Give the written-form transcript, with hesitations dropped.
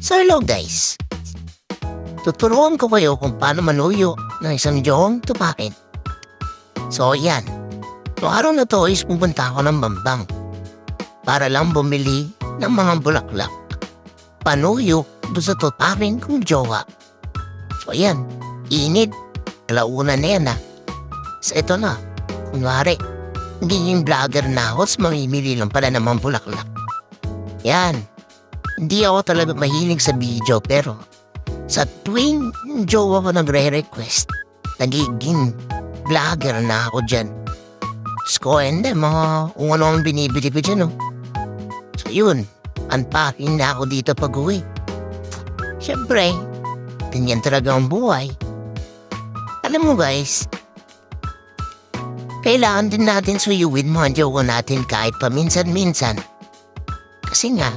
So hello guys, tuturuan ko kayo kung paano manuyo ng isang jawang tupain. So yan, noong araw na to is pupunta ako ng Bambang para lang bumili ng mga bulaklak. Panuyo doon sa tupain kong jowa. So yan, init, alauna na yan So ito na, kunwari, nagiging vlogger na ako, mamimili lang pala ng mga bulaklak. Yan. Hindi ako talaga mahilig sa video pero sa tuwing jowa ko nagre-request, nagiging vlogger na ako dyan. So, hindi, mga kung ano ang binibili ko dyan, So, yun, unpacking na ako dito pag-uwi. Siyempre, ganyan talaga ang buhay. Alam mo guys, kailangan din natin suyuin mga jowa natin kahit paminsan-minsan. Kasi nga,